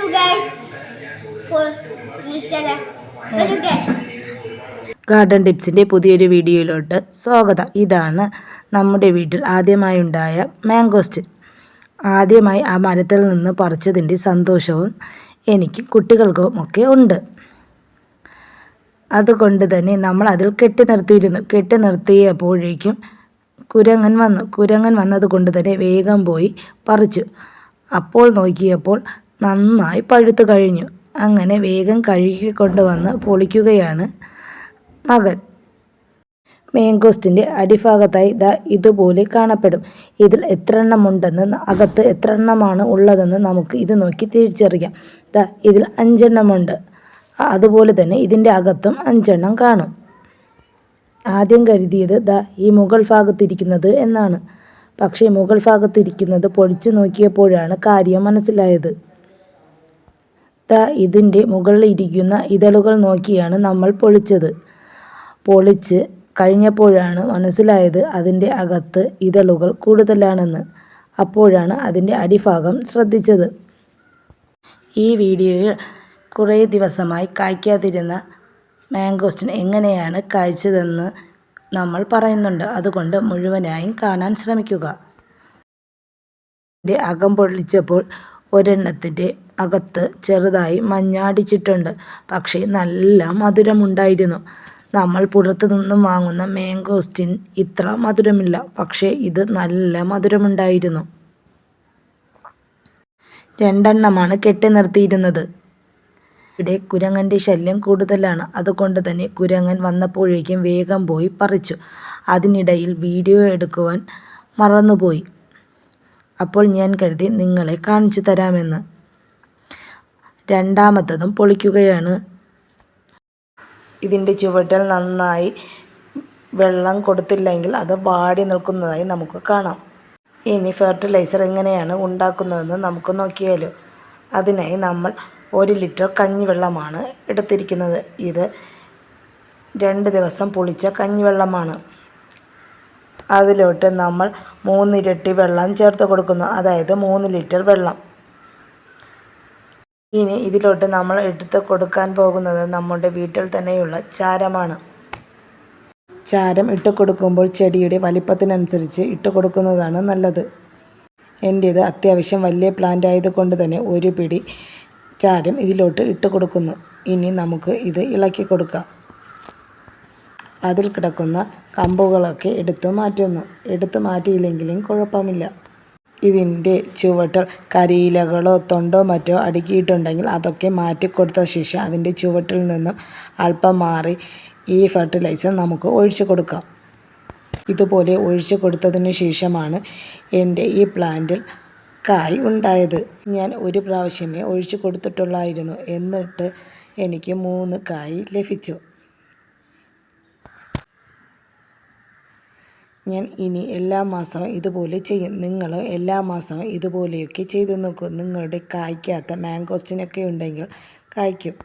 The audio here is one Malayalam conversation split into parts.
you guys for my channel. Thank you guys. Garden ടിപ്സിൻ്റെ പുതിയൊരു വീഡിയോയിലോട്ട് സ്വാഗതം. ഇതാണ് നമ്മുടെ വീട്ടിൽ ആദ്യമായുണ്ടായ മാംഗോസ്റ്റിൻ. ആദ്യമായി ആ മരത്തിൽ നിന്ന് പറിച്ചതിൻ്റെ സന്തോഷവും എനിക്കും കുട്ടികൾക്കും ഒക്കെ ഉണ്ട്. അതുകൊണ്ട് തന്നെ നമ്മൾ അതിൽ കെട്ടി നിർത്തിയപ്പോഴേക്കും കുരങ്ങൻ വന്നതുകൊണ്ട് തന്നെ വേഗം പോയി പറിച്ചു. അപ്പോൾ നോക്കിയപ്പോൾ നന്നായി പഴുത്തു കഴിഞ്ഞു. അങ്ങനെ വേഗം കഴുകിക്കൊണ്ടുവന്ന് പൊളിക്കുകയാണ് മകൻ. മാംഗോസ്റ്റിൻ്റെ അടിഭാഗത്തായി ഇതുപോലെ കാണപ്പെടും. ഇതിൽ എത്ര എണ്ണമുണ്ടെന്ന്, അകത്ത് എത്ര എണ്ണമാണ് ഉള്ളതെന്ന് നമുക്ക് ഇത് നോക്കി തിരിച്ചറിയാം. ഇതിൽ 5 എണ്ണമുണ്ട്. അതുപോലെ തന്നെ ഇതിൻ്റെ അകത്തും 5 എണ്ണം കാണും. ആദ്യം കരുതിയത് ഈ മുകൾ ഭാഗത്തിരിക്കുന്നത് എന്നാണ്. പക്ഷേ മുകൾ ഭാഗത്തിരിക്കുന്നത് പൊളിച്ചു നോക്കിയപ്പോഴാണ് കാര്യം മനസ്സിലായത്. ഇതിൻ്റെ മുകളിൽ ഇരിക്കുന്ന ഇതളുകൾ നോക്കിയാണ് നമ്മൾ പൊളിച്ച് കഴിഞ്ഞപ്പോഴാണ് മനസ്സിലായത് അതിൻ്റെ അകത്ത് ഇതളുകൾ കൂടുതലാണെന്ന്. അപ്പോഴാണ് അതിൻ്റെ അടിഭാഗം ശ്രദ്ധിച്ചത്. ഈ വീഡിയോയിൽ കുറേ ദിവസമായി കായ്ക്കാതിരുന്ന മാംഗോസ്റ്റിൻ എങ്ങനെയാണ് കായ്ച്ചതെന്ന് നമ്മൾ പറയുന്നുണ്ട്. അതുകൊണ്ട് മുഴുവനായും കാണാൻ ശ്രമിക്കുക. ഇതിൻ്റെ അകം പൊളിച്ചപ്പോൾ ഒരെണ്ണത്തിൻ്റെ അകത്ത് ചെറുതായി മഞ്ഞടിച്ചിട്ടുണ്ട്. പക്ഷേ നല്ല മധുരമുണ്ടായിരുന്നു. നമ്മൾ പുറത്തു നിന്നും വാങ്ങുന്ന മാംഗോസ്റ്റിൻ ഇത്ര മധുരമില്ല. പക്ഷേ ഇത് നല്ല മധുരമുണ്ടായിരുന്നു. 2 എണ്ണമാണ് കെട്ടി നിർത്തിയിരുന്നത്. ഇവിടെ കുരങ്ങൻ്റെ ശല്യം കൂടുതലാണ്. അതുകൊണ്ട് തന്നെ കുരങ്ങൻ വന്നപ്പോഴേക്കും വേഗം പോയി പറിച്ചു. അതിനിടയിൽ വീഡിയോ എടുക്കുവാൻ മറന്നുപോയി. അപ്പോൾ ഞാൻ കരുതി നിങ്ങളെ കാണിച്ചു തരാമെന്ന്. രണ്ടാമത്തതും പൊളിക്കുകയാണ്. ഇതിൻ്റെ ചുവട്ടിൽ നന്നായി വെള്ളം കൊടുത്തില്ലെങ്കിൽ അത് വാടി നിൽക്കുന്നതായി നമുക്ക് കാണാം. ഇനി ഫെർട്ടിലൈസർ എങ്ങനെയാണ് ഉണ്ടാക്കുന്നതെന്ന് നമുക്ക് നോക്കിയാലോ. അതിനായി നമ്മൾ 1 ലിറ്റർ കഞ്ഞിവെള്ളമാണ് എടുത്തിരിക്കുന്നത്. ഇത് 2 ദിവസം പുളിച്ച കഞ്ഞിവെള്ളമാണ്. അതിലോട്ട് നമ്മൾ 3 ഇരട്ടി വെള്ളം ചേർത്ത് കൊടുക്കുന്നു. അതായത് 3 ലിറ്റർ വെള്ളം. ഇനി ഇതിലോട്ട് നമ്മൾ എടുത്ത് കൊടുക്കാൻ പോകുന്നത് നമ്മുടെ വീട്ടിൽ തന്നെയുള്ള ചാരമാണ്. ചാരം ഇട്ട് കൊടുക്കുമ്പോൾ ചെടിയുടെ വലിപ്പത്തിനനുസരിച്ച് ഇട്ട് കൊടുക്കുന്നതാണ് നല്ലത്. എൻ്റേത് അത്യാവശ്യം വലിയ പ്ലാന്റ് ആയതുകൊണ്ട് തന്നെ 1 പിടി ചാരം ഇതിലോട്ട് ഇട്ട് കൊടുക്കുന്നു. ഇനി നമുക്ക് ഇത് ഇളക്കി കൊടുക്കാം. അതിൽ കിടക്കുന്ന കമ്പുകളൊക്കെ എടുത്തു മാറ്റിയില്ലെങ്കിലും കുഴപ്പമില്ല. ഇതിൻ്റെ ചുവട്ടിൽ കരിയിലകളോ തൊണ്ടോ മറ്റോ അടുക്കിയിട്ടുണ്ടെങ്കിൽ അതൊക്കെ മാറ്റിക്കൊടുത്ത ശേഷം അതിൻ്റെ ചുവട്ടിൽ നിന്നും അല്പം മാറി ഈ ഫെർട്ടിലൈസർ നമുക്ക് ഒഴിച്ചു കൊടുക്കാം. ഇതുപോലെ ഒഴിച്ചു കൊടുത്തതിന് ശേഷമാണ് എൻ്റെ ഈ പ്ലാന്റിൽ കായ് ഉണ്ടായത്. ഞാൻ 1 പ്രാവശ്യമേ ഒഴിച്ചു കൊടുത്തിട്ടുള്ളായിരുന്നു. എന്നിട്ട് എനിക്ക് 3 കായ് ലഭിച്ചു. ഞാൻ ഇനി എല്ലാ മാസവും ഇതുപോലെ ചെയ്യും. നിങ്ങളും എല്ലാ മാസവും ഇതുപോലെയൊക്കെ ചെയ്തു നോക്കൂ. നിങ്ങളുടെ കായ്ക്കാത്ത മാംഗോസ്റ്റിനൊക്കെ ഉണ്ടെങ്കിൽ കായ്ക്കും.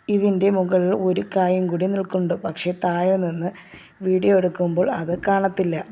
ഇതിൻ്റെ മുകളിൽ 1 കായും കൂടി നിൽക്കുന്നുണ്ട്. പക്ഷേ താഴെ നിന്ന് വീഡിയോ എടുക്കുമ്പോൾ അത് കാണത്തില്ല.